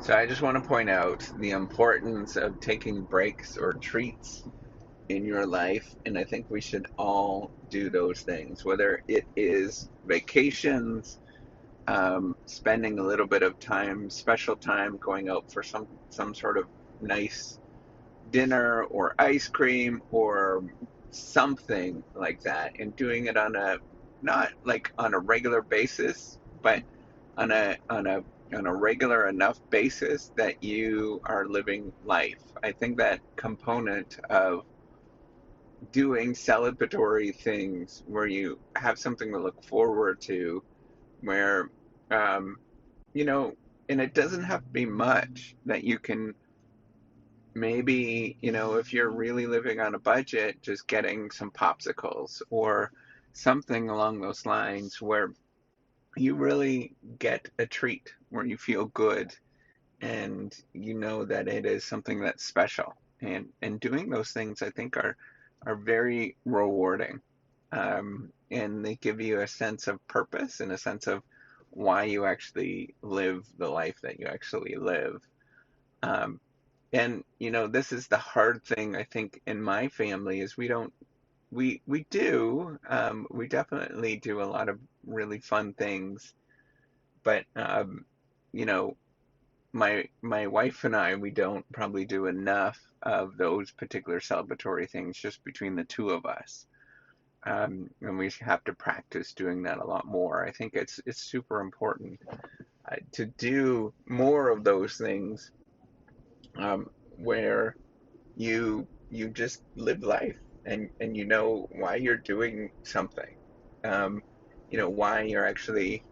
So I just want to point out the importance of taking breaks or treats in your life, and I think we should all do those things, whether it is vacations, spending a little bit of time, special time, going out for some sort of nice dinner or ice cream or something like that, and doing it on a not like on a regular basis, but on a regular enough basis that you are living life. I think that component of doing celebratory things where you have something to look forward to, where um, you know, and it doesn't have to be much that you can maybe, if you're really living on a budget, just getting some popsicles or something along those lines where you really get a treat, where you feel good and you know that it is something that's special. And doing those things, I think, are very rewarding. And they give you a sense of purpose and a sense of why you actually live the life that you actually live. Um, and this is the hard thing I think in my family is we definitely do a lot of really fun things, but you know my wife and I, we don't probably do enough of those particular celebratory things just between the two of us. And we have to practice doing that a lot more. I think it's super important to do more of those things, where you just live life, and you know why you're doing something. Um, why you're actually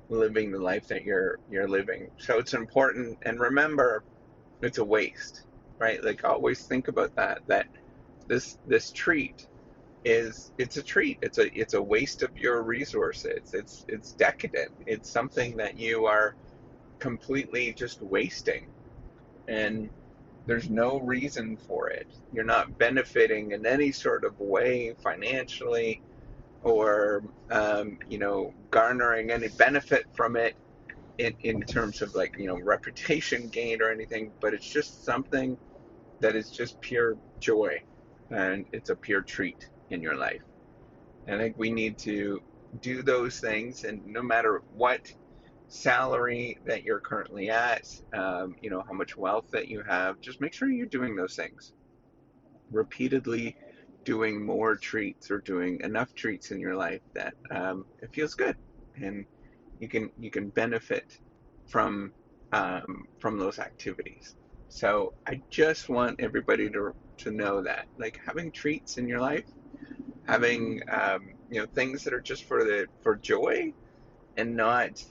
living the life that you're living. So it's important, and remember, it's a waste, right? Like always think about that this treat it's a treat. It's a waste of your resources. It's decadent. It's something that you are completely just wasting. And there's no reason for it. You're not benefiting in any sort of way financially, or garnering any benefit from it in terms of, like, reputation gain or anything, but it's just something that is just pure joy, and it's a pure treat in your life. And I think we need to do those things, and no matter what salary that you're currently at, how much wealth that you have, just make sure you're doing those things repeatedly, doing more treats or doing enough treats in your life that it feels good, and you can benefit from those activities. So I just want everybody to know that, like, having treats in your life, having things that are just for joy, and not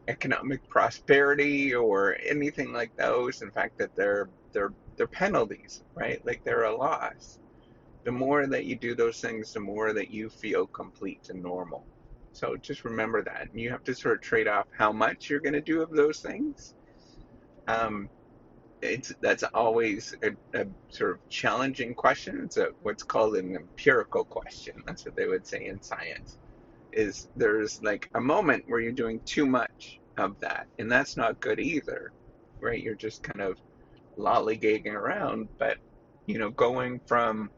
economic prosperity or anything like those. In fact, that they're penalties, right? Like, they're a loss. The more that you do those things, the more that you feel complete and normal. So just remember that. You have to sort of trade off how much you're going to do of those things. Um, that's always a sort of challenging question. It's what's called an empirical question. That's what they would say in science. Is there's like a moment where you're doing too much of that, and that's not good either, right? You're just kind of lollygagging around, but going from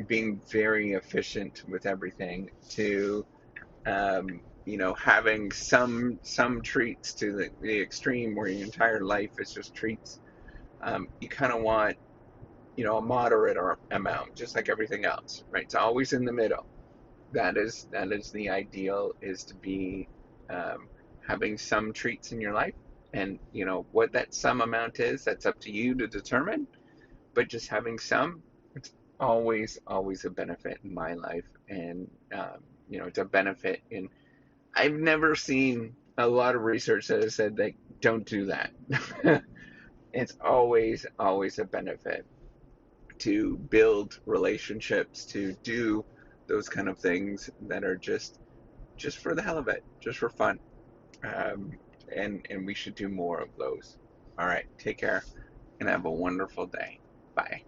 being very efficient with everything to having some treats to the extreme where your entire life is just treats. You kind of want a moderate or amount, just like everything else, right? It's always in the middle. That is the ideal, is to be um, having some treats in your life, and what that some amount is, that's up to you to determine. But just having some, it's always a benefit in my life, and it's a benefit in. I've never seen a lot of research that has said, like, don't do that. It's always a benefit to build relationships, to do those kind of things that are just for the hell of it, just for fun. Um, and we should do more of those. All right, take care and have a wonderful day. Bye.